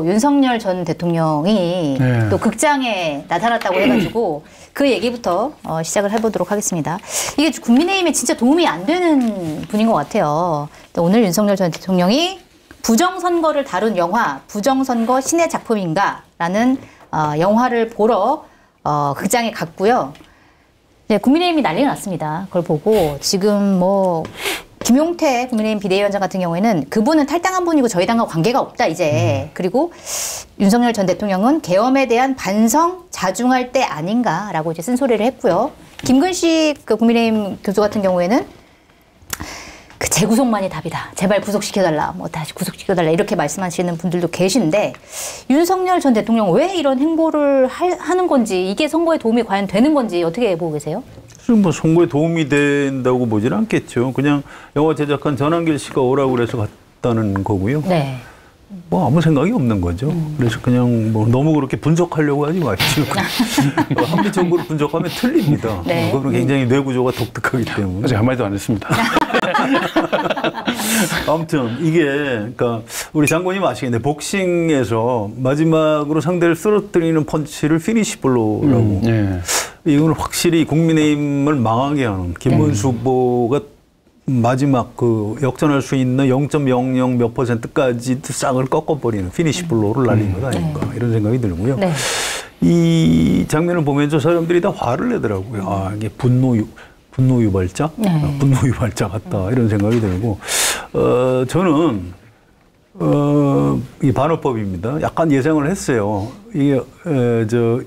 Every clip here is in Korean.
윤석열 전 대통령이 네. 또 극장에 나타났다고 해가지고 그 얘기부터 시작을 해보도록 하겠습니다. 이게 국민의힘에 진짜 도움이 안 되는 분인 것 같아요. 오늘 윤석열 전 대통령이 부정선거를 다룬 영화 부정선거 신의 작품인가 라는 영화를 보러 극장에 갔고요. 네, 국민의힘이 난리가 났습니다. 그걸 보고 지금 뭐 김용태 국민의힘 비대위원장 같은 경우에는 그분은 탈당한 분이고 저희 당과 관계가 없다 이제. 그리고 윤석열 전 대통령은 계엄에 대한 반성 자중할 때 아닌가라고 이제 쓴소리를 했고요. 김근식 그 국민의힘 교수 같은 경우에는 그 재구속만이 답이다. 제발 구속시켜달라. 뭐 다시 구속시켜달라. 이렇게 말씀하시는 분들도 계신데 윤석열 전 대통령 왜 이런 행보를 하는 건지 이게 선거에 도움이 과연 되는 건지 어떻게 보고 계세요? 뭐 선거에 도움이 된다고 보지는 않겠죠. 그냥 영화 제작한 전한길 씨가 오라고 그래서 갔다는 거고요. 네. 뭐 아무 생각이 없는 거죠. 그래서 그냥 뭐 너무 그렇게 분석하려고 하지 마시죠. 합리적으로 분석하면 틀립니다. 네. 그거는 굉장히 뇌구조가 독특하기 때문에. 아직 한마디도 안 했습니다. 아무튼 이게 그러니까 우리 장군님 아시겠네. 복싱에서 마지막으로 상대를 쓰러뜨리는 펀치를 피니시 블로우라고. 예. 이거는 확실히 국민의힘을 망하게 하는 김문수 후보가 마지막 그 역전할 수 있는 0.00 몇 %까지 싹을 꺾어버리는 피니시 블로우를 날린 것 아닌가 이런 생각이 들고요. 네. 이 장면을 보면서 사람들이 다 화를 내더라고요. 아, 이게 분노 유발자? 네. 분노 유발자 같다 이런 생각이 들고 저는 이 반어법입니다. 약간 예상을 했어요. 이게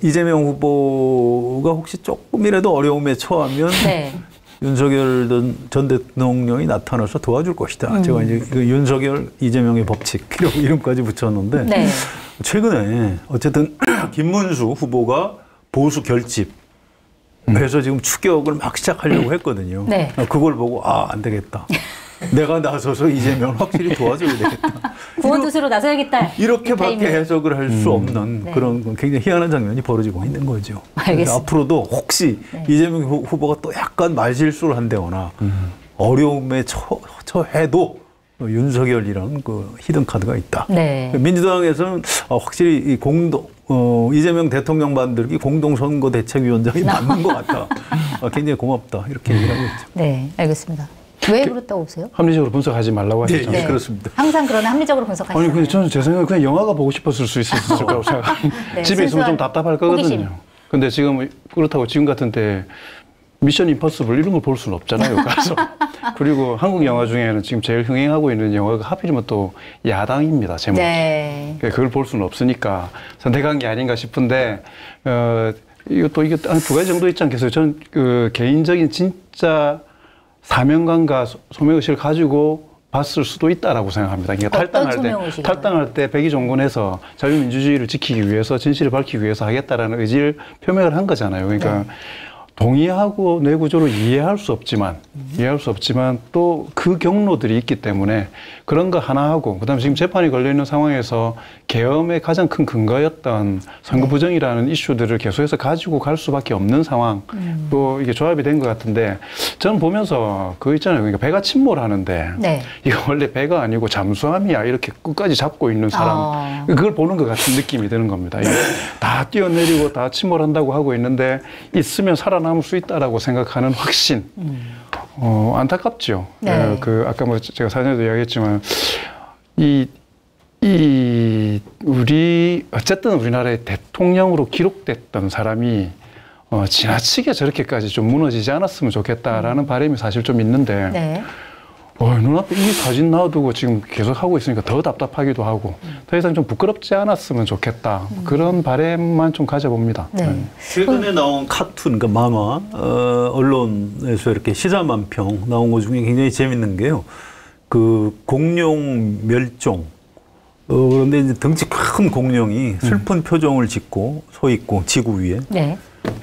이재명 후보가 혹시 조금이라도 어려움에 처하면 네. 윤석열 전 대통령이 나타나서 도와줄 것이다. 제가 이제 그 윤석열 이재명의 법칙 이름까지 붙였는데 네. 최근에 어쨌든 김문수 후보가 보수 결집 해서 지금 추격을 막 시작하려고 했거든요. 네. 그걸 보고 안 되겠다. 내가 나서서 이재명을 확실히 도와줘야 되겠다. 구원투수로 나서야겠다. 이렇게밖에 해석을 할 수 없는 네. 그런 굉장히 희한한 장면이 벌어지고 있는 거죠. 알겠습니다. 앞으로도 혹시 이재명 후보가 또 약간 말실수를 한다거나 어려움에 처해도 윤석열이라는 그 히든 카드가 있다. 네. 민주당에서는 확실히 이 이재명 대통령 만들기 공동선거대책위원장이 맞는 것 같다. 굉장히 고맙다. 이렇게 얘기를 하고 있죠. 네, 알겠습니다. 왜 그렇다고 보세요? 합리적으로 분석하지 말라고 하셨잖아요. 네, 그렇습니다. 항상 그러나 합리적으로 분석하시잖아요. 아니, 근데 저는 제 생각에 그냥 영화가 보고 싶었을 수 있었을 거라고 생각합니다. 네, 집에 있으면 좀 답답할 거거든요. 호기심. 근데 지금 그렇다고 지금 같은 때 미션 임퍼서블 이런 걸 볼 수는 없잖아요. 가서. 그리고 한국 영화 중에는 지금 제일 흥행하고 있는 영화가 하필이면 또 야당입니다. 제목이. 네. 그걸 볼 수는 없으니까 선택한 게 아닌가 싶은데 이것도 이게 두 가지 정도 있지 않겠어요? 저는 그 개인적인 진짜 사명감과 소명의식을 가지고 봤을 수도 있다라고 생각합니다. 그러니까 탈당할 때 백의종군해서 자유민주주의를 지키기 위해서 진실을 밝히기 위해서 하겠다라는 의지를 표명을 한 거잖아요. 그러니까 동의하고 내 구조를 이해할 수 없지만 또 그 경로들이 있기 때문에 그런 거 하나 하고 그다음에 지금 재판이 걸려 있는 상황에서 계엄의 가장 큰 근거였던 선거 부정이라는 이슈들을 계속해서 가지고 갈 수밖에 없는 상황 또 이게 조합이 된 것 같은데 저는 보면서 그거 있잖아요. 그러니까 배가 침몰하는데 이거 원래 배가 아니고 잠수함이야 이렇게 끝까지 잡고 있는 사람 그걸 보는 것 같은 느낌이 드는 겁니다. 다 뛰어내리고 다 침몰한다고 하고 있는데 있으면 살아남을 수 있다라고 생각하는 확신. 안타깝죠. 네. 그 아까 뭐 제가 사전에도 이야기했지만 어쨌든 우리나라의 대통령으로 기록됐던 사람이 지나치게 저렇게까지 좀 무너지지 않았으면 좋겠다라는 바람이 사실 좀 있는데 눈앞에 이 사진 놔두고 지금 계속 하고 있으니까 더 답답하기도 하고 더 이상 좀 부끄럽지 않았으면 좋겠다. 그런 바람만 좀 가져봅니다. 최근에 나온 카툰, 그러니까 만화, 언론에서 이렇게 시사만평 나온 것 중에 굉장히 재밌는 게요. 그 공룡 멸종. 그런데 이제 덩치 큰 공룡이 슬픈 표정을 짓고 서 있고 지구 위에.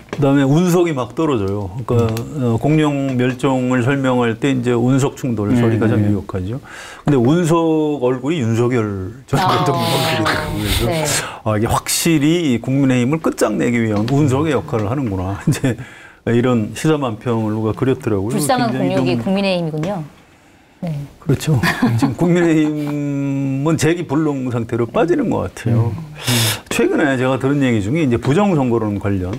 그다음에 운석이 막 떨어져요. 그러니까 공룡 멸종을 설명할 때 이제 운석 충돌 소리가 참 유력하죠. 근데 운석 얼굴이 윤석열 전 대통령 얼굴이더라고요. 그래서 이게 확실히 국민의힘을 끝장내기 위한 운석의 역할을 하는구나. 이제 이런 시사만평을 누가 그렸더라고요. 불쌍한 공룡이 국민의힘이군요. 네. 그렇죠. 지금 국민의힘은 재기 불능 상태로 빠지는 것 같아요. 최근에 제가 들은 얘기 중에 이제 부정선거론 관련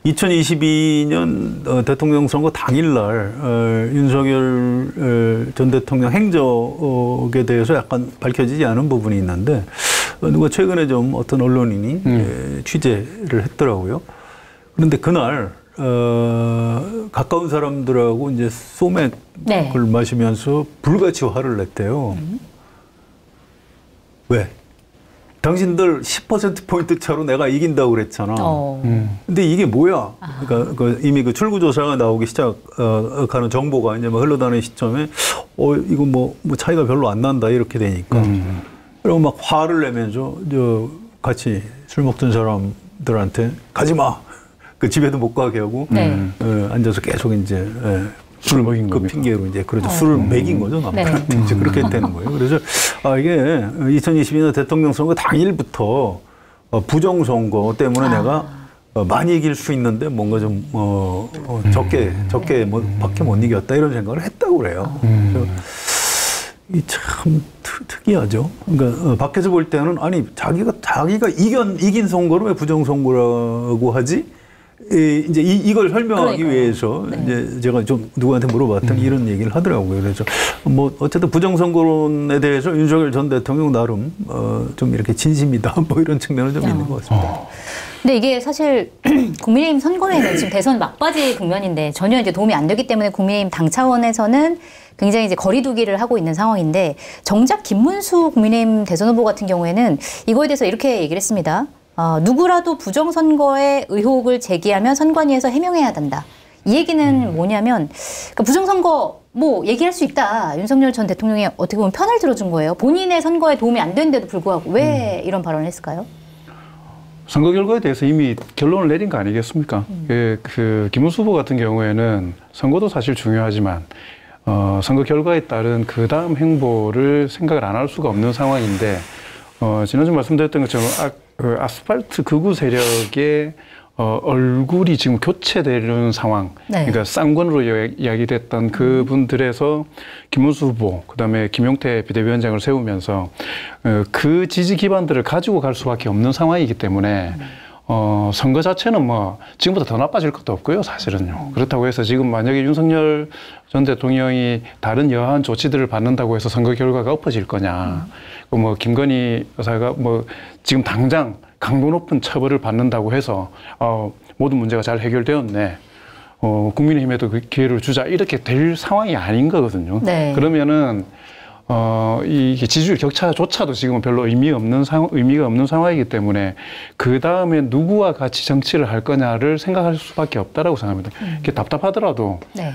2022년 대통령 선거 당일날 윤석열 전 대통령 행적에 대해서 약간 밝혀지지 않은 부분이 있는데 누가 최근에 좀 어떤 언론인이 취재를 했더라고요. 그런데 그날 가까운 사람들하고 이제 소맥을 네. 마시면서 불같이 화를 냈대요. 왜? 당신들 10%포인트 차로 내가 이긴다고 그랬잖아. 근데 이게 뭐야? 그러니까 이미 그 출구조사가 나오기 시작하는 정보가 이제 막 흘러다니는 시점에 이거 뭐 차이가 별로 안 난다 이렇게 되니까. 그리고 막 화를 내면서 같이 술 먹던 사람들한테 가지 마. 그 집에도 못 가게 하고 앉아서 계속 이제 술을 먹인 그 겁니까? 핑계로 이제 그렇죠. 술을 먹인 거죠. 남편한테 이제 그렇게 되는 거예요. 그래서 이게 2022년 대통령 선거 당일부터 부정선거 때문에 내가 많이 이길 수 있는데 뭔가 좀 적게 밖에 못 이겼다 이런 생각을 했다고 그래요. 이 참 특이하죠. 그러니까 밖에서 볼 때는 아니 자기가 이긴 선거를 왜 부정선거라고 하지? 이제 이걸 설명하기 그러니까요. 위해서 이제 제가 좀 누구한테 물어봤더니 이런 얘기를 하더라고요. 그래서 뭐 어쨌든 부정선거론에 대해서 윤석열 전 대통령 나름 좀 이렇게 진심이다 뭐 이런 측면은 좀 있는 것 같습니다. 근데 이게 사실 국민의힘 선거에는 지금 대선 막바지 국면인데 전혀 이제 도움이 안 되기 때문에 국민의힘 당 차원에서는 굉장히 이제 거리두기를 하고 있는 상황인데 정작 김문수 국민의힘 대선 후보 같은 경우에는 이거에 대해서 이렇게 얘기를 했습니다. 누구라도 부정선거의 의혹을 제기하면 선관위에서 해명해야 된다. 이 얘기는 뭐냐면 그러니까 부정선거 뭐 얘기할 수 있다. 윤석열 전 대통령이 어떻게 보면 편을 들어준 거예요. 본인의 선거에 도움이 안 되는데도 불구하고 왜 이런 발언을 했을까요? 선거 결과에 대해서 이미 결론을 내린 거 아니겠습니까? 그 김문수 후보 같은 경우에는 선거도 사실 중요하지만 선거 결과에 따른 그 다음 행보를 생각을 안 할 수가 없는 상황인데 지난주 말씀드렸던 것처럼 아스팔트 극우 세력의 얼굴이 지금 교체되는 상황. 네. 그러니까 쌍권으로 이야기됐던 그분들에서 김문수 후보, 그다음에 김용태 비대위원장을 세우면서 그 지지 기반들을 가지고 갈 수밖에 없는 상황이기 때문에 선거 자체는 뭐 지금보다 더 나빠질 것도 없고요, 사실은요. 그렇다고 해서 지금 만약에 윤석열 전 대통령이 다른 여하한 조치들을 받는다고 해서 선거 결과가 엎어질 거냐. 뭐 김건희 여사가 뭐 지금 당장 강도 높은 처벌을 받는다고 해서 모든 문제가 잘 해결되었네. 국민의힘에도 그 기회를 주자 이렇게 될 상황이 아닌 거거든요. 네. 그러면은 이게 지지율 격차조차도 지금은 별로 의미가 없는 상황이기 때문에 그 다음에 누구와 같이 정치를 할 거냐를 생각할 수밖에 없다라고 생각합니다. 이게 답답하더라도 네.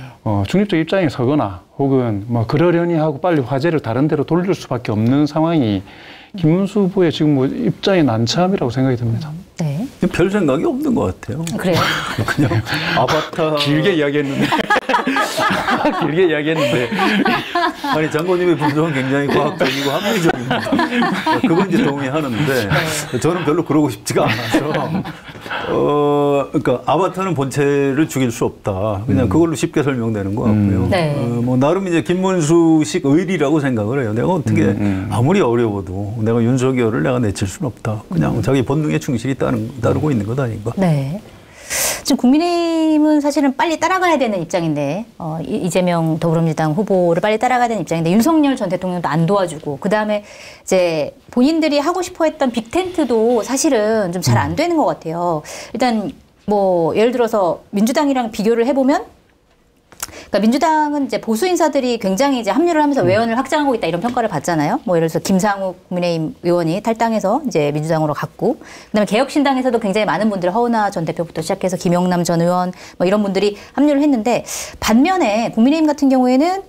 중립적 입장에 서거나 혹은 뭐 그러려니 하고 빨리 화제를 다른 데로 돌릴 수밖에 없는 상황이 김문수 후보의 지금 뭐 입장이 난처함이라고 생각이 듭니다. 네. 별 생각이 없는 것 같아요. 그래요? 그냥 아바타 길게 이야기했는데. 길게 이야기했는데. 아니 장관님의 분석은 굉장히 과학적이고 합리적입니다. 그건 이제 동의하는데 저는 별로 그러고 싶지가 않아서 그러니까 아바타는 본체를 죽일 수 없다. 그냥 그걸로 쉽게 설명되는 것 같고요. 네. 뭐 나름 이제 김문수식 의리라고 생각을 해요. 내가 어떻게 아무리 어려워도 내가 윤석열을 내가 내칠 수는 없다. 그냥 자기 본능에 충실히 따르고 있는 것 아닌가. 네. 지금 국민의힘은 사실은 빨리 따라가야 되는 입장인데 이재명 더불어민주당 후보를 빨리 따라가야 되는 입장인데 윤석열 전 대통령도 안 도와주고 그다음에 이제 본인들이 하고 싶어 했던 빅텐트도 사실은 좀 잘 안 되는 것 같아요. 일단 뭐 예를 들어서 민주당이랑 비교를 해보면 그러니까 민주당은 이제 보수 인사들이 굉장히 이제 합류를 하면서 외연을 확장하고 있다 이런 평가를 받잖아요. 뭐 예를 들어서 김상욱 국민의힘 의원이 탈당해서 이제 민주당으로 갔고, 그다음에 개혁신당에서도 굉장히 많은 분들 허은하 전 대표부터 시작해서 김영남 전 의원 뭐 이런 분들이 합류를 했는데 반면에 국민의힘 같은 경우에는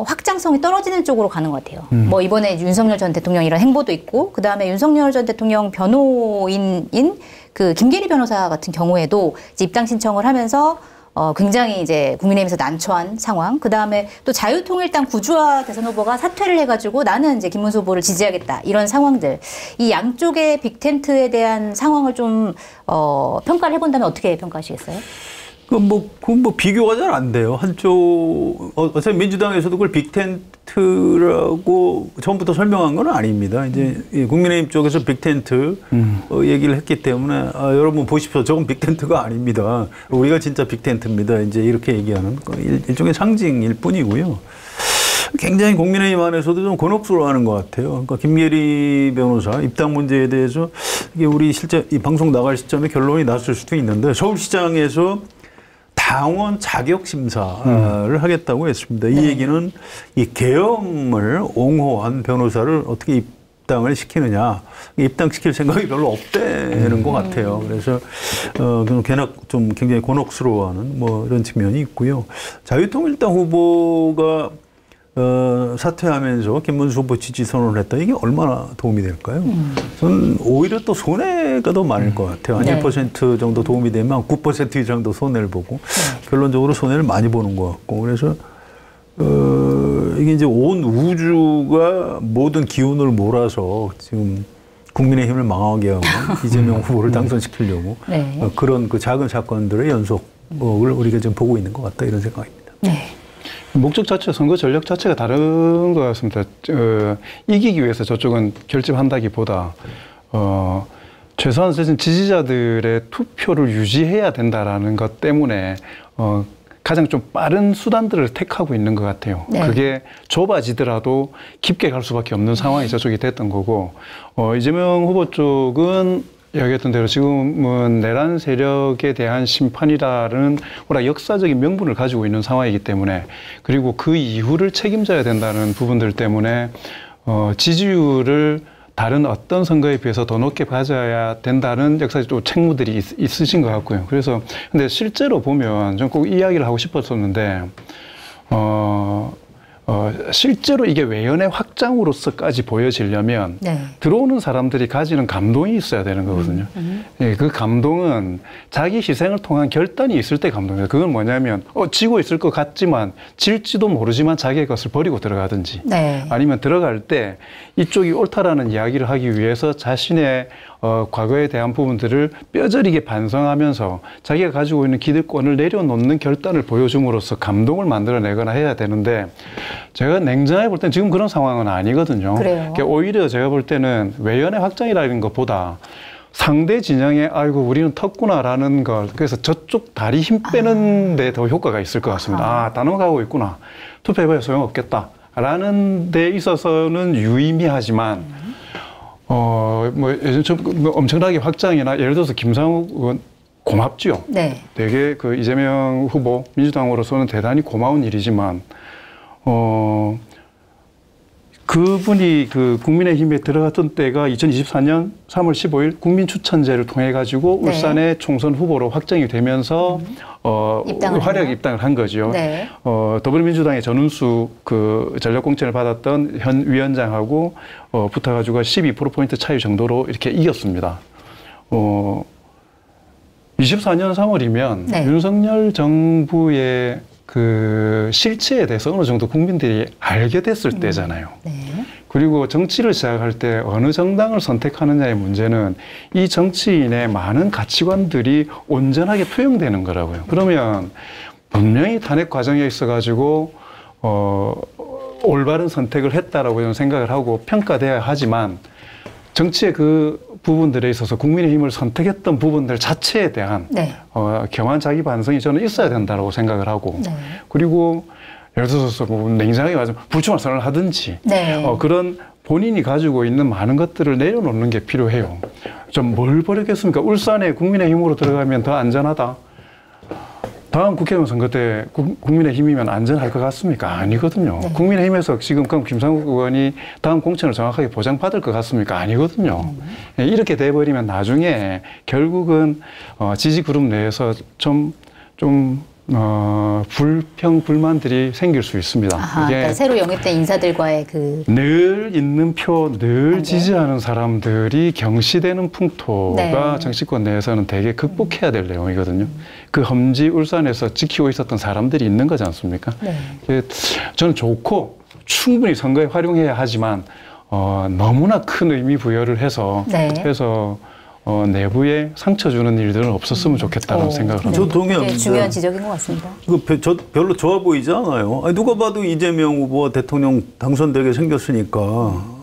확장성이 떨어지는 쪽으로 가는 것 같아요. 뭐 이번에 윤석열 전 대통령 이런 행보도 있고, 그 다음에 윤석열 전 대통령 변호인인 그 김계리 변호사 같은 경우에도 이제 입당 신청을 하면서 굉장히 이제 국민의힘에서 난처한 상황. 그 다음에 또 자유통일당 구주화 대선 후보가 사퇴를 해가지고 나는 이제 김문수 후보를 지지하겠다. 이런 상황들. 이 양쪽의 빅텐트에 대한 상황을 좀, 평가를 해본다면 어떻게 평가하시겠어요? 그건 뭐 비교가 잘 안 돼요. 한쪽, 어차피 민주당에서도 그걸 빅텐트 빅텐트라고 처음부터 설명한 건 아닙니다. 이제 국민의힘 쪽에서 빅텐트 얘기를 했기 때문에 여러분 보십시오. 저건 빅텐트가 아닙니다. 우리가 진짜 빅텐트입니다. 이제 이렇게 얘기하는 일종의 상징일 뿐이고요. 굉장히 국민의힘 안에서도 좀 곤혹스러워하는 것 같아요. 그러니까 김예리 변호사 입당 문제에 대해서 이게 우리 실제 이 방송 나갈 시점에 결론이 났을 수도 있는데 서울시장에서 당원 자격 심사를 하겠다고 했습니다. 이 얘기는 이 계엄을 옹호한 변호사를 어떻게 입당을 시키느냐, 입당시킬 생각이 별로 없다는 것 같아요. 그래서 걔나 좀 굉장히 곤혹스러워하는 뭐 이런 측면이 있고요. 자유통일당 후보가 사퇴하면서 김문수 후보 지지 선언을 했다. 이게 얼마나 도움이 될까요? 저는 오히려 또 손해가 더 많을 것 같아요. 한 1% 정도 도움이 되면 9% 이상도 손해를 보고 결론적으로 손해를 많이 보는 것 같고 그래서 이게 이제 온 우주가 모든 기운을 몰아서 지금 국민의힘을 망하게 하고 이재명 후보를 당선시키려고 그런 그 작은 사건들의 연속을 우리가 지금 보고 있는 것 같다 이런 생각입니다. 네. 목적 자체, 선거 전략 자체가 다른 것 같습니다. 이기기 위해서 저쪽은 결집한다기보다 최소한 지지자들의 투표를 유지해야 된다라는 것 때문에 가장 좀 빠른 수단들을 택하고 있는 것 같아요. 네. 그게 좁아지더라도 깊게 갈 수밖에 없는 상황이 저쪽이 됐던 거고 이재명 후보 쪽은 이야기했던 대로 지금은 내란 세력에 대한 심판이라는 워낙 역사적인 명분을 가지고 있는 상황이기 때문에 그리고 그 이후를 책임져야 된다는 부분들 때문에 지지율을 다른 어떤 선거에 비해서 더 높게 가져야 된다는 역사적 책무들이 있으신 것 같고요. 그래서 근데 실제로 보면 좀 꼭 이야기를 하고 싶었었는데 실제로 이게 외연의 확장으로서까지 보여지려면 들어오는 사람들이 가지는 감동이 있어야 되는 거거든요. 예, 그 감동은 자기 희생을 통한 결단이 있을 때 감동이에요. 그건 뭐냐면 지고 있을 것 같지만 질지도 모르지만 자기의 것을 버리고 들어가든지 아니면 들어갈 때 이쪽이 옳다라는 이야기를 하기 위해서 자신의 과거에 대한 부분들을 뼈저리게 반성하면서 자기가 가지고 있는 기득권을 내려놓는 결단을 보여줌으로써 감동을 만들어내거나 해야 되는데 제가 냉정하게 볼 때는 지금 그런 상황은 아니거든요. 그러니까 오히려 제가 볼 때는 외연의 확장이라는 것보다 상대 진영에 아이고 우리는 텄구나라는 걸 그래서 저쪽 다리 힘 빼는 데 더 효과가 있을 것 같습니다. 단호가고 있구나. 투표해봐야 소용없겠다. 라는 데 있어서는 유의미하지만 엄청나게 확장이나 예를 들어서 김상욱 의원 고맙죠. 되게 그 이재명 후보 민주당으로서는 대단히 고마운 일이지만 그분이 그 국민의힘에 들어갔던 때가 2024년 3월 15일 국민추천제를 통해 가지고 울산의 총선 후보로 확정이 되면서 화려하게 입당을 한 거죠. 더불어민주당의 전운수 그 전략공천을 받았던 현 위원장하고 붙어가지고 12%포인트 차이 정도로 이렇게 이겼습니다. 24년 3월이면 윤석열 정부의 그 실체에 대해서 어느 정도 국민들이 알게 됐을 때잖아요. 그리고 정치를 시작할 때 어느 정당을 선택하느냐의 문제는 이 정치인의 많은 가치관들이 온전하게 투영되는 거라고요. 그러면 분명히 탄핵 과정에 있어가지고 올바른 선택을 했다라고 저는 생각을 하고 평가돼야 하지만 정치의 그 부분들에 있어서 국민의힘을 선택했던 부분들 자체에 대한 겸한 자기 반성이 저는 있어야 된다고 생각을 하고 그리고 예를 들어서 뭐 냉정하게 말하면 불출마 선언을 하든지 그런 본인이 가지고 있는 많은 것들을 내려놓는 게 필요해요. 좀 뭘 버리겠습니까? 울산에 국민의힘으로 들어가면 더 안전하다. 다음 국회의원 선거 때 국민의힘이면 안전할 것 같습니까? 아니거든요. 국민의힘에서 지금 그럼 김상욱 의원이 다음 공천을 정확하게 보장받을 것 같습니까? 아니거든요. 이렇게 돼버리면 나중에 결국은 지지 그룹 내에서 불평, 불만들이 생길 수 있습니다. 이게 그러니까 새로 영입된 인사들과의 늘 있는 표, 늘 지지하는 사람들이 경시되는 풍토가 정치권 내에서는 되게 극복해야 될 내용이거든요. 그 험지 울산에서 지키고 있었던 사람들이 있는 거지 않습니까? 저는 좋고 충분히 선거에 활용해야 하지만 너무나 큰 의미 부여를 해서 내부에 상처 주는 일들은 없었으면 좋겠다는 생각을 합니다. 저 동의합니다. 네, 중요한 지적인 것 같습니다. 이거 별로 좋아 보이지 않아요. 아니, 누가 봐도 이재명 후보가 대통령 당선되게 생겼으니까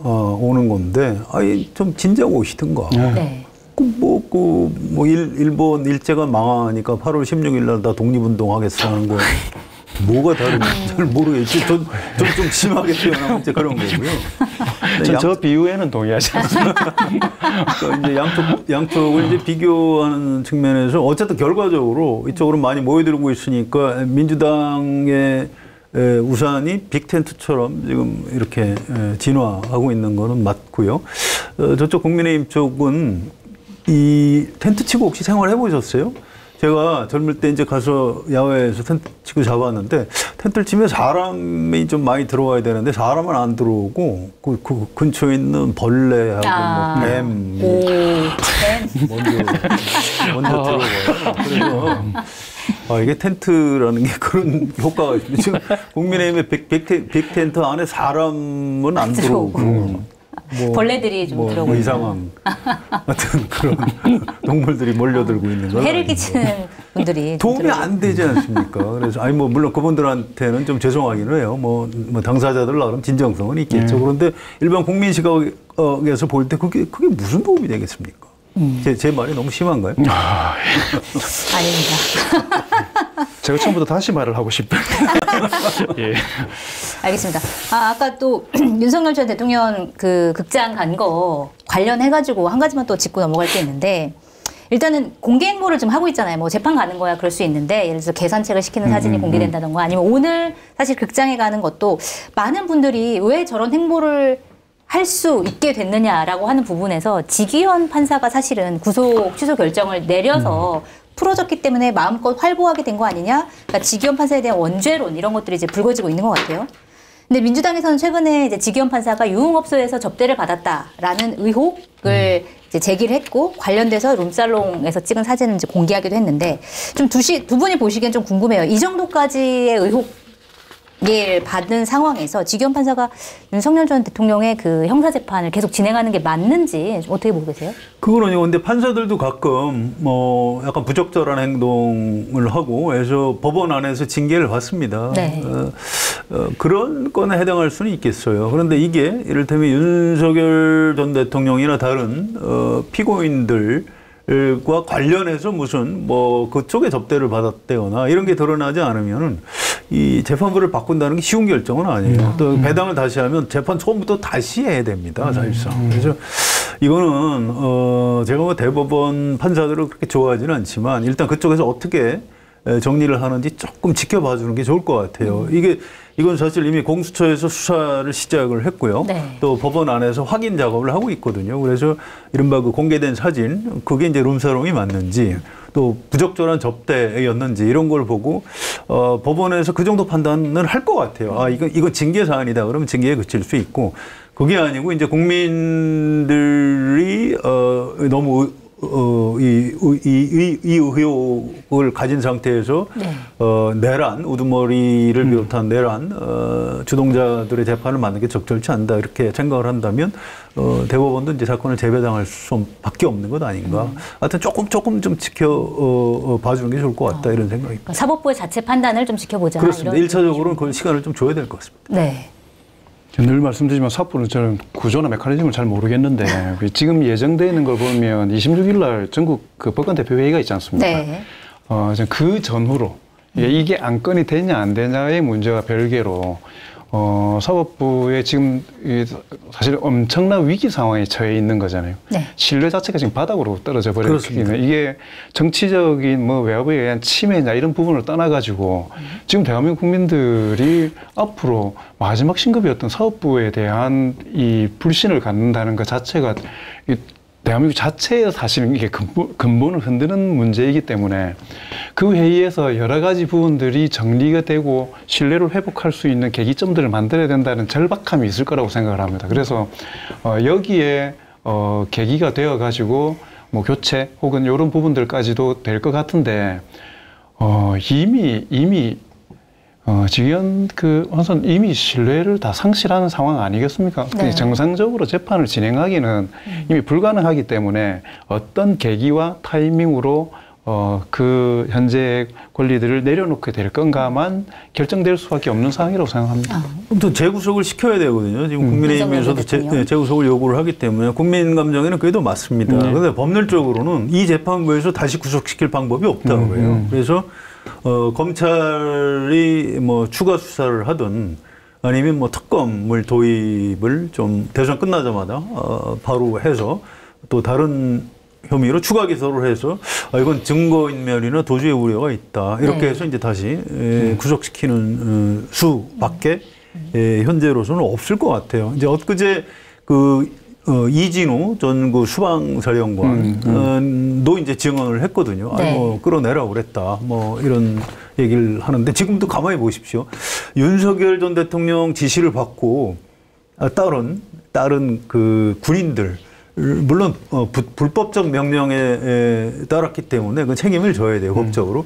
오는 건데, 아니 좀 진작 오시든가. 네. 일본 일제가 망하니까 8월 16일 날 다 독립운동 하겠다는 거. 뭐가 다른지 잘 모르겠지. 좀 심하게 표현하면 이제 그런 거고요. 저 비유에는 동의하지 않습니다. 그러니까 이제 양쪽을 이제 비교하는 측면에서 어쨌든 결과적으로 이쪽으로 많이 모여들고 있으니까 민주당의 우산이 빅텐트처럼 지금 이렇게 진화하고 있는 거는 맞고요. 저쪽 국민의힘 쪽은 이 텐트 치고 혹시 생활해 보셨어요? 제가 젊을 때 이제 가서 야외에서 텐트 치고 잡았는데 텐트를 치면 사람이 좀 많이 들어와야 되는데 사람은 안 들어오고 그 근처에 있는 벌레하고 뱀 먼저 들어와요. 그래서 이게 텐트라는 게 그런 효과가 있어요. 지금 국민의힘의 빅텐트 안에 사람은 안 들어오고 벌레들이 좀 들어오고 이상한 같은 그런 동물들이 몰려들고 있는 거예요. 해를 끼치는 분들이 도움이 안 되지 않습니까? 그래서 물론 그분들한테는 좀 죄송하기는 해요. 뭐 당사자들 나름 진정성은 있겠죠. 그런데 일반 국민 시각에서 볼 때 그게 무슨 도움이 되겠습니까? 제 말이 너무 심한가요? 아닙니다. 제가 처음부터 다시 말을 하고 싶어요. 예. 알겠습니다. 아까 또 윤석열 전 대통령 그 극장 간 거 관련해가지고 한 가지만 또 짚고 넘어갈 게 있는데, 일단은 공개 행보를 좀 하고 있잖아요. 뭐 재판 가는 거야 그럴 수 있는데, 예를 들어서 계산책을 시키는 사진이 공개된다던가, 아니면 오늘 사실 극장에 가는 것도 많은 분들이 왜 저런 행보를 할 수 있게 됐느냐라고 하는 부분에서 지기현 판사가 사실은 구속 취소 결정을 내려서 풀어졌기 때문에 마음껏 활보하게 된 거 아니냐? 그러니까 지기현 판사에 대한 원죄론 이런 것들이 이제 불거지고 있는 것 같아요. 근데 민주당에서는 최근에 이제 지기현 판사가 유흥업소에서 접대를 받았다라는 의혹을 이제 제기를 했고, 관련돼서 룸살롱에서 찍은 사진을 이제 공개하기도 했는데, 좀 두 분이 보시기엔 좀 궁금해요. 이 정도까지의 의혹을 받은 상황에서 지기현 판사가 윤석열 전 대통령의 그 형사재판을 계속 진행하는 게 맞는지 좀 어떻게 보고 계세요? 그거는요. 근데 판사들도 가끔 약간 부적절한 행동을 하고 해서 법원 안에서 징계를 받습니다. 네. 그런 건에 해당할 수는 있겠어요. 그런데 이게 이를테면 윤석열 전 대통령이나 다른 피고인들 과 관련해서 무슨 그쪽에 접대를 받았다거나 이런 게 드러나지 않으면은 이 재판부를 바꾼다는 게 쉬운 결정은 아니에요. 또 배당을 다시 하면 재판 처음부터 다시 해야 됩니다, 사실상. 그래서 이거는 제가 대법원 판사들을 그렇게 좋아하지는 않지만 일단 그쪽에서 어떻게 정리를 하는지 조금 지켜봐 주는 게 좋을 것 같아요. 이건 사실 이미 공수처에서 수사를 시작을 했고요. 네. 또 법원 안에서 확인 작업을 하고 있거든요. 그래서 이른바 그 공개된 사진, 그게 이제 룸사롱이 맞는지, 또 부적절한 접대였는지 이런 걸 보고 법원에서 그 정도 판단을 할 것 같아요. 이건 징계 사안이다. 그러면 징계에 그칠 수 있고, 그게 아니고 이제 국민들이 너무 이 의혹을 가진 상태에서 네. 내란, 우두머리를 비롯한 내란 주동자들의 재판을 받는 게 적절치 않다 이렇게 생각을 한다면 대법원도 이제 사건을 재배당할 수밖에 없는 것 아닌가. 하여튼 조금 좀 지켜봐주는 게 좋을 것 같다 이런 생각입니다. 그러니까 사법부의 자체 판단을 좀 지켜보자. 그렇습니다. 1차적으로는 그 시간을 좀 줘야 될 것 같습니다. 네. 늘 말씀드리지만 사법부는 저는 구조나 메커니즘을 잘 모르겠는데 지금 예정되어 있는 걸 보면 26일 날 전국 그 법관 대표 회의가 있지 않습니까? 네. 그 전후로 이게 안건이 되냐 안 되냐의 문제와 별개로 사법부에 지금 사실 엄청난 위기 상황에 처해 있는 거잖아요. 네. 신뢰 자체가 지금 바닥으로 떨어져 버렸기 이게 정치적인 외압에 의한 침해냐 이런 부분을 떠나가지고 지금 대한민국 국민들이 앞으로 마지막 신급이었던 사법부에 대한 이 불신을 갖는다는 것 자체가 대한민국 자체에 사실은 이게 근본을 흔드는 문제이기 때문에 그 회의에서 여러 가지 부분들이 정리가 되고 신뢰를 회복할 수 있는 계기점들을 만들어야 된다는 절박함이 있을 거라고 생각을 합니다. 그래서 여기에 계기가 되어 가지고 교체 혹은 이런 부분들까지도 될 것 같은데 이미 지금 우선 이미 신뢰를 다 상실하는 상황 아니겠습니까? 네. 정상적으로 재판을 진행하기는 이미 불가능하기 때문에 어떤 계기와 타이밍으로 그 현재의 권리들을 내려놓게 될 건가만 결정될 수밖에 없는 상황이라고 생각합니다. 또 재구속을 시켜야 되거든요. 지금 국민의힘에서도 재구속을 요구를 하기 때문에 국민 감정에는 그게 더 맞습니다. 그런데 법률적으로는 이 재판부에서 다시 구속시킬 방법이 없다고 해요. 그래서 검찰이 뭐 추가 수사를 하든 아니면 뭐 특검을 도입을 좀 대선 끝나자마자 바로 해서 또 다른 혐의로 추가 기소를 해서 이건 증거인멸이나 도주의 우려가 있다. 이렇게 해서 이제 다시 구속시키는 수밖에 현재로서는 없을 것 같아요. 이제 엊그제 이진우 전 그 수방사령관도 이제 증언을 했거든요. 네. 끌어내라고 그랬다. 뭐 이런 얘기를 하는데 지금도 가만히 보십시오. 윤석열 전 대통령 지시를 받고 따른 그 군인들 물론 불법적 명령에 따랐기 때문에 그 책임을 져야 돼요, 법적으로.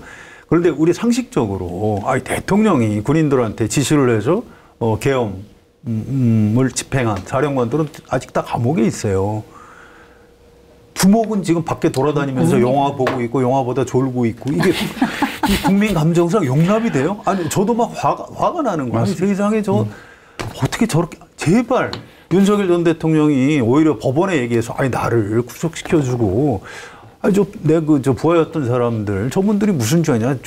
그런데 우리 상식적으로 대통령이 군인들한테 지시를 해서 계엄을 집행한 사령관들은 아직 다 감옥에 있어요. 두목은 지금 밖에 돌아다니면서 영화 보고 있고 영화 보다 졸고 있고 이게 이 국민 감정상 용납이 돼요? 아니 저도 막 화가 나는 거예요. 아니 세상에 어떻게 저렇게 제발 윤석열 전 대통령이 오히려 법원에 얘기해서 나를 구속시켜주고 내가 저 부하였던 사람들 저분들이 무슨 죄냐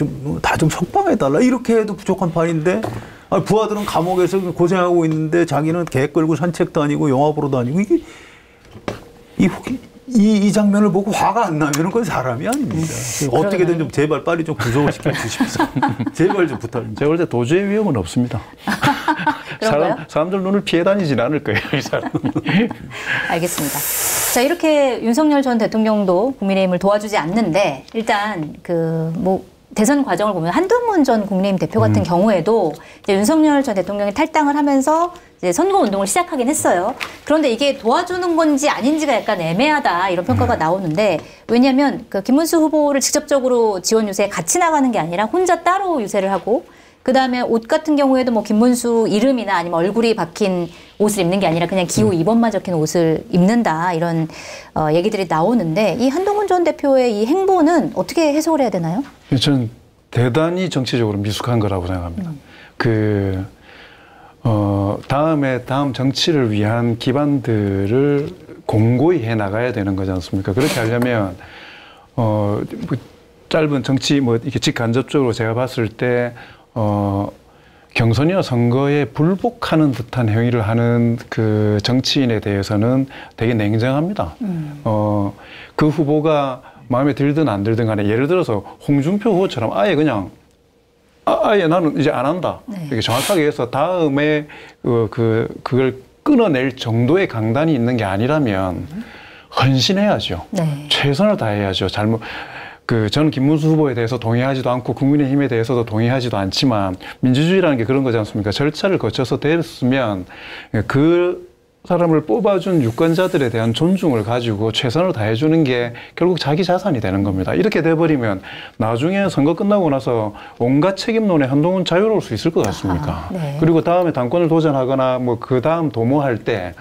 다 좀 석방해달라 이렇게 해도 부족한 판인데 부하들은 감옥에서 고생하고 있는데 자기는 개 끌고 산책도 아니고 영화 보러 다니고 이 장면을 보고 화가 안 나면 그건 사람이 아닙니다. 어떻게든 좀 제발 빨리 좀 구속을 시켜주십시오. 제발 좀 부탁드립니다. 제가 볼 때 도주의 위험은 없습니다. 사람들 눈을 피해 다니진 않을 거예요, 이 사람. 알겠습니다. 자, 이렇게 윤석열 전 대통령도 국민의힘을 도와주지 않는데 일단 대선 과정을 보면 한동훈 전 국민의힘 대표 같은 경우에도 이제 윤석열 전 대통령이 탈당을 하면서 이제 선거 운동을 시작하긴 했어요. 그런데 이게 도와주는 건지 아닌지가 약간 애매하다 이런 평가가 나오는데 왜냐하면 그 김문수 후보를 직접적으로 지원 유세에 같이 나가는 게 아니라 혼자 따로 유세를 하고 그 다음에 옷 같은 경우에도 뭐 김문수 이름이나 아니면 얼굴이 박힌 옷을 입는 게 아니라 그냥 기호 2번만 적힌 옷을 입는다 이런 얘기들이 나오는데 이 한동훈 전 대표의 이 행보는 어떻게 해석을 해야 되나요? 저는 대단히 정치적으로 미숙한 거라고 생각합니다. 다음 정치를 위한 기반들을 공고히 해 나가야 되는 거지 않습니까? 그렇게 하려면, 짧은 정치, 이렇게 직간접적으로 제가 봤을 때, 경선이나 선거에 불복하는 듯한 행위를 하는 그 정치인에 대해서는 되게 냉정합니다. 그 후보가 마음에 들든 안 들든 간에 예를 들어서 홍준표 후보처럼 아예 그냥 아예 나는 이제 안 한다. 네. 이렇게 정확하게 해서 다음에 그걸 끊어낼 정도의 강단이 있는 게 아니라면 헌신해야죠. 네. 최선을 다해야죠. 저는 김문수 후보에 대해서 동의하지도 않고 국민의힘에 대해서도 동의하지도 않지만 민주주의라는 게 그런 거지 않습니까? 절차를 거쳐서 됐으면 그 사람을 뽑아준 유권자들에 대한 존중을 가지고 최선을 다해주는 게 결국 자기 자산이 되는 겁니다. 이렇게 돼버리면 나중에 선거 끝나고 나서 온갖 책임론에 한동훈 자유로울 수 있을 것 같습니까? 네. 그리고 다음에 당권을 도전하거나 그 다음 도모할 때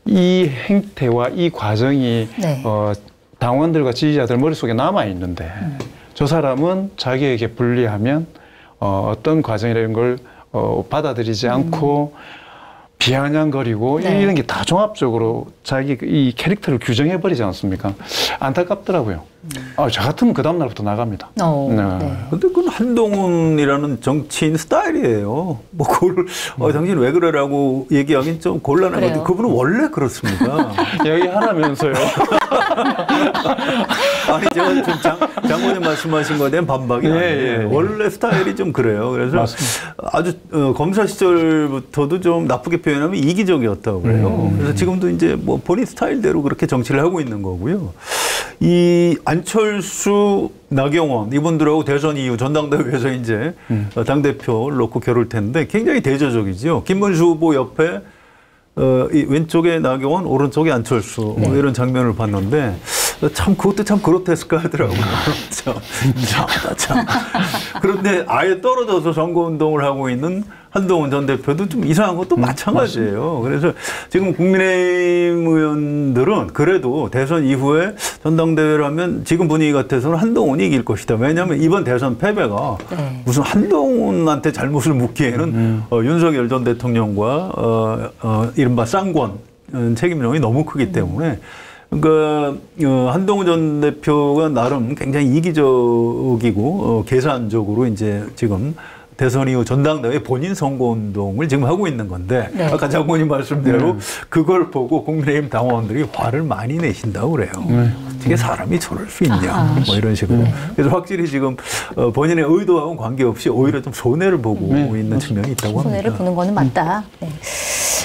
이 행태와 이 과정이 네. 당원들과 지지자들 머릿속에 남아있는데 저 사람은 자기에게 불리하면 어떤 과정이라는 걸 받아들이지 않고 비아냥거리고 네. 이런 게 다 종합적으로 자기 이 캐릭터를 규정해버리지 않습니까? 안타깝더라고요. 저 같으면 그 다음날부터 나갑니다. 네. 근데 그건 한동훈이라는 정치인 스타일이에요. 당신 왜 그래라고 얘기하긴 좀 곤란한 것 같아요. 그분은 원래 그렇습니다. 얘기하라면서요. 아니, 제가 좀 장모님 말씀하신 거에 대한 반박이 아니에요. 원래 스타일이 좀 그래요. 그래서 아주 검사 시절부터도 좀 나쁘게 표현하면 이기적이었다고 그래요. 그래서 지금도 이제 본인 스타일대로 그렇게 정치를 하고 있는 거고요. 이 안철수, 나경원 이분들하고 대선 이후 전당대회에서 이제 당대표를 놓고 겨룰 텐데 굉장히 대조적이죠. 김문수 후보 옆에 이 왼쪽에 나경원, 오른쪽에 안철수 이런 장면을 봤는데 참 그것도 참 그로테스크 하더라고요. 참 이상하다 참. 그런데 아예 떨어져서 선거운동을 하고 있는 한동훈 전 대표도 좀 이상한 것도 마찬가지예요. 그래서 지금 국민의힘 의원들은 그래도 대선 이후에 전당대회를 하면 지금 분위기 같아서는 한동훈이 이길 것이다. 왜냐하면 이번 대선 패배가 무슨 한동훈한테 잘못을 묻기에는 윤석열 전 대통령과 이른바 쌍권 책임론이 너무 크기 때문에 그러니까 한동훈 전 대표가 나름 굉장히 이기적이고 계산적으로 이제 지금 대선 이후 전당대회 본인 선거운동을 지금 하고 있는 건데 아까 장관님 말씀대로 그걸 보고 국민의힘 당원들이 화를 많이 내신다고 그래요. 어떻게 사람이 저럴 수 있냐 뭐 이런 식으로. 그래서 확실히 지금 본인의 의도와는 관계없이 오히려 좀 손해를 보고 있는 측면이 있다고 합니다. 손해를 보는 거는 맞다. 네.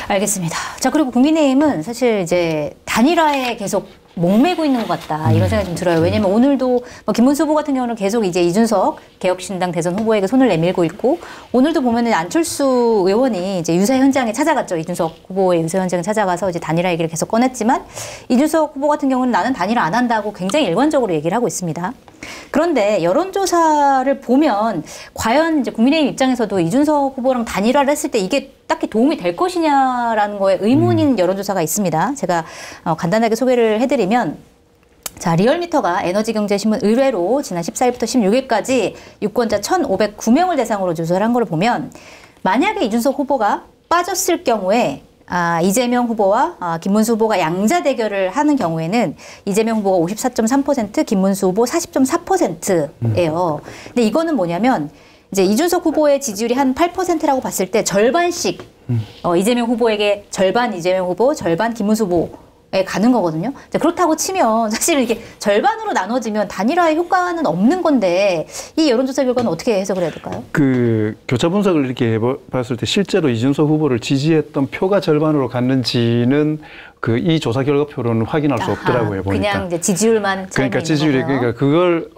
알겠습니다. 자, 그리고 국민의힘은 사실 이제 단일화에 계속 목매고 있는 것 같다 이런 생각이 좀 들어요. 왜냐하면 오늘도 뭐 김문수 후보 같은 경우는 계속 이제 이준석 개혁신당 대선 후보에게 손을 내밀고 있고 오늘도 보면은 안철수 의원이 이제 유세 현장에 찾아갔죠. 이준석 후보의 유세 현장에 찾아가서 이제 단일화 얘기를 계속 꺼냈지만 이준석 후보 같은 경우는 나는 단일화 안 한다고 굉장히 일관적으로 얘기를 하고 있습니다. 그런데 여론조사를 보면 과연 이제 국민의힘 입장에서도 이준석 후보랑 단일화를 했을 때 이게 딱히 도움이 될 것이냐라는 거에 의문인 여론조사가 있습니다. 제가 간단하게 소개를 해드리면 자, 리얼미터가 에너지경제신문 의뢰로 지난 14일부터 16일까지 유권자 1,509명을 대상으로 조사를 한 걸 보면 만약에 이준석 후보가 빠졌을 경우에 이재명 후보와 김문수 후보가 양자 대결을 하는 경우에는 이재명 후보가 54.3%, 김문수 후보 40.4%예요. 근데 이거는 뭐냐면 이제 이준석 후보의 지지율이 한 8%라고 봤을 때 절반씩 이재명 후보에게 절반 이재명 후보, 절반 김문수 후보에 가는 거거든요. 그렇다고 치면 사실은 이게 절반으로 나눠지면 단일화의 효과는 없는 건데 이 여론조사 결과는 어떻게 해석을 해야 될까요? 그 교차 분석을 이렇게 해봤을 때 실제로 이준석 후보를 지지했던 표가 절반으로 갔는지는 그 이 조사 결과표로는 확인할 수 없더라고요. 보니까. 그냥 이제 지지율만 그러니까 지지율이 그러니까 그걸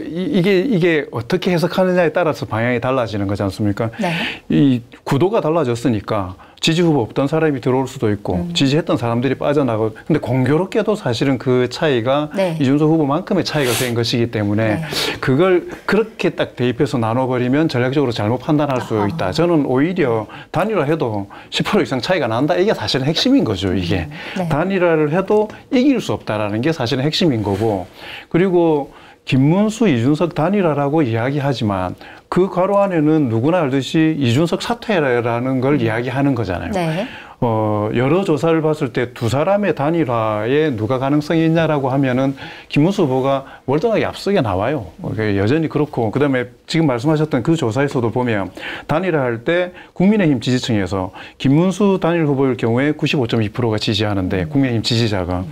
이게 어떻게 해석하느냐에 따라서 방향이 달라지는 거지 않습니까? 네. 이 구도가 달라졌으니까 지지 후보 없던 사람이 들어올 수도 있고 지지했던 사람들이 빠져나가고 근데 공교롭게도 사실은 그 차이가 이준석 후보만큼의 차이가 된 것이기 때문에 그걸 그렇게 딱 대입해서 나눠버리면 전략적으로 잘못 판단할 수 있다. 저는 오히려 단일화해도 10% 이상 차이가 난다. 이게 사실은 핵심인 거죠. 이게. 단일화를 해도 이길 수 없다라는 게 사실은 핵심인 거고 그리고 김문수, 이준석 단일화라고 이야기하지만 그 괄호 안에는 누구나 알듯이 이준석 사퇴라는 걸 이야기하는 거잖아요. 네. 여러 조사를 봤을 때 두 사람의 단일화에 누가 가능성이 있냐라고 하면은 김문수 후보가 월등하게 앞서게 나와요. 여전히 그렇고 그다음에 지금 말씀하셨던 그 조사에서도 보면 단일화할 때 국민의힘 지지층에서 김문수 단일 후보일 경우에 95.2%가 지지하는데 국민의힘 지지자가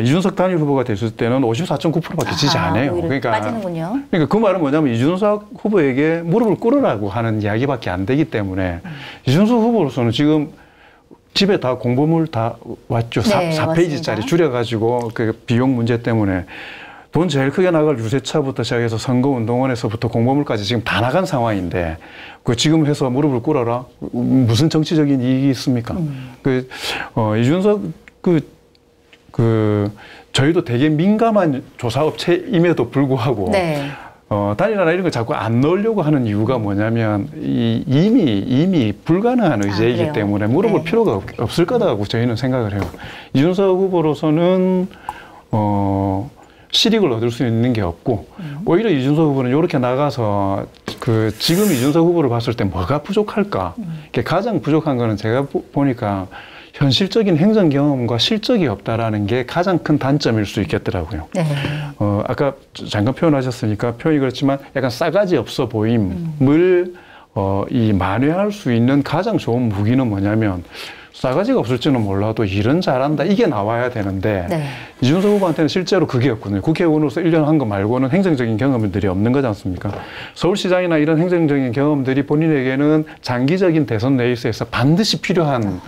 이준석 단일 후보가 됐을 때는 54.9%밖에 지지 안 해요. 그러니까 빠지는군요. 그러니까 그 말은 뭐냐면 이준석 후보에게 무릎을 꿇으라고 하는 이야기밖에 안 되기 때문에 이준석 후보로서는 지금 집에 다 공보물 다 왔죠. 네, 4페이지짜리 줄여가지고 그 비용 문제 때문에 돈 제일 크게 나갈 유세차부터 시작해서 선거운동원에서부터 공보물까지 지금 다 나간 상황인데 그 지금 해서 무릎을 꿇어라? 무슨 정치적인 이익이 있습니까? 이준석 저희도 되게 민감한 조사업체임에도 불구하고 단일화나 이런 걸 자꾸 안 넣으려고 하는 이유가 뭐냐면 이미 불가능한 의제이기 때문에 물어볼 필요가 없을 거다고 저희는 생각을 해요. 이준석 후보로서는 실익을 얻을 수 있는 게 없고 오히려 이준석 후보는 이렇게 나가서 지금 이준석 후보를 봤을 때 뭐가 부족할까? 가장 부족한 거는 제가 보니까 현실적인 행정 경험과 실적이 없다라는 게 가장 큰 단점일 수 있겠더라고요. 아까 잠깐 표현하셨으니까 표현이 그렇지만 약간 싸가지 없어 보임을 만회할 수 있는 가장 좋은 무기는 뭐냐면 싸가지가 없을지는 몰라도 일은 잘한다. 이게 나와야 되는데 이준석 후보한테는 실제로 그게 없거든요. 국회의원으로서 1년 한 거 말고는 행정적인 경험들이 없는 거지 않습니까? 서울시장이나 이런 행정적인 경험들이 본인에게는 장기적인 대선 레이스에서 반드시 필요한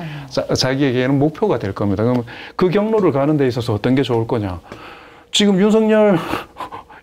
자기에게는 목표가 될 겁니다. 그럼 그 경로를 가는 데 있어서 어떤 게 좋을 거냐. 지금 윤석열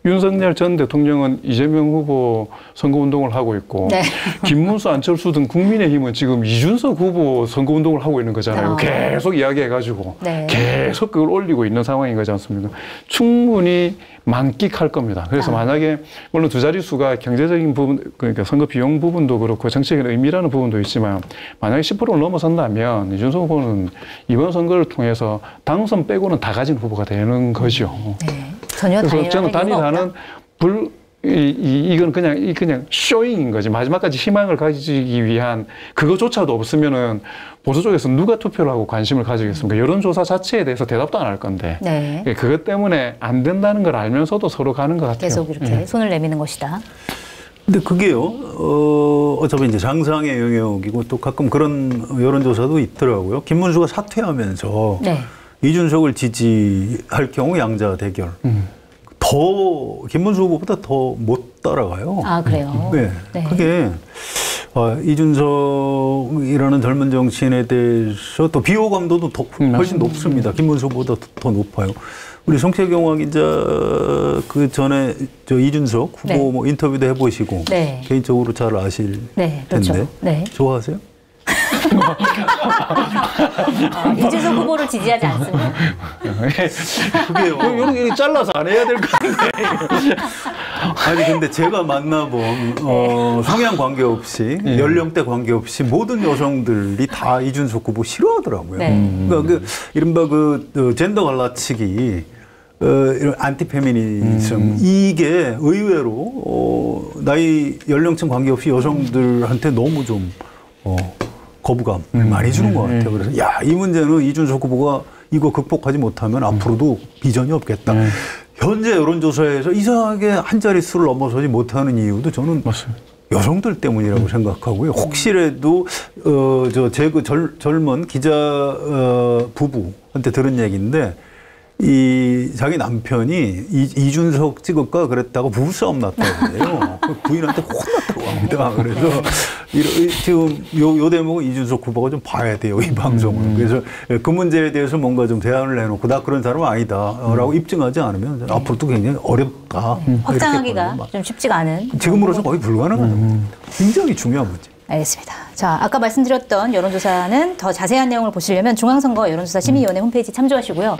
윤석열 전 대통령은 이재명 후보 선거운동을 하고 있고 네. 김문수, 안철수 등 국민의힘은 지금 이준석 후보 선거운동을 하고 있는 거잖아요. 계속 이야기해가지고 네. 계속 그걸 올리고 있는 상황인 거지 않습니까? 충분히 만끽할 겁니다. 그래서 만약에 물론 두 자릿수가 경제적인 부분, 그러니까 선거 비용 부분도 그렇고 정치적인 의미라는 부분도 있지만 만약에 10%를 넘어선다면 이준석 후보는 이번 선거를 통해서 당선 빼고는 다 가진 후보가 되는 거죠. 네. 전혀 그래서 저는 단일화는 이건 그냥 쇼잉인 거지. 마지막까지 희망을 가지기 위한 그거조차도 없으면은 보수 쪽에서 누가 투표를 하고 관심을 가지겠습니까? 여론조사 자체에 대해서 대답도 안 할 건데. 네. 그것 때문에 안 된다는 걸 알면서도 서로 가는 것 같아요. 계속 이렇게 손을 내미는 것이다. 근데 그게요, 어차피 이제 장상의 영역이고 또 가끔 그런 여론조사도 있더라고요. 김문수가 사퇴하면서 네. 이준석을 지지할 경우 양자 대결. 더 김문수 후보보다 더 못 따라가요. 아, 그래요? 네. 네. 그게 이준석이라는 젊은 정치인에 대해서 또 비호감도도 훨씬 높습니다. 김문수 후보보다 더 높아요. 우리 송채경화 기자 그 전에 저 이준석 후보 네. 뭐 인터뷰도 해보시고 네. 개인적으로 잘 아실 네, 텐데 그렇죠. 네. 좋아하세요? 이준석 후보를 지지하지 않습니다. 그게요. 이렇게 잘라서 안 해야 될 것 같은데. 아니 근데 제가 만나본 성향 관계없이 연령대 관계없이 모든 여성들이 다 이준석 후보 싫어하더라고요. 네. 그러니까 이른바 그 젠더 갈라치기 이런 안티페미니즘 이게 의외로 나이 연령층 관계없이 여성들한테 너무 좀 거부감을 많이 주는 것 같아요. 그래서 야, 이 문제는 이준석 후보가 이거 극복하지 못하면 앞으로도 비전이 없겠다. 현재 여론조사에서 이상하게 한 자릿수를 넘어서지 못하는 이유도 저는 맞습니다. 여성들 때문이라고 생각하고요. 혹시라도 제 그 젊은 기자 부부한테 들은 얘기인데 이 자기 남편이 이준석 찍을까 그랬다고 부부싸움 났다고 그래요. 부인한테 혼났다고 합니다. 그래서 지금 요 대목은 이준석 후보가 좀 봐야 돼요, 이 방송을. 그래서 그 문제에 대해서 뭔가 좀 대안을 내놓고 나 그런 사람은 아니다라고 입증하지 않으면 앞으로도 굉장히 어렵다. 확장하기가 좀 쉽지가 않은. 지금으로서 거의 불가능한 굉장히 중요한 문제. 알겠습니다. 자, 아까 말씀드렸던 여론조사는 더 자세한 내용을 보시려면 중앙선거 여론조사 심의위원회 홈페이지 참조하시고요.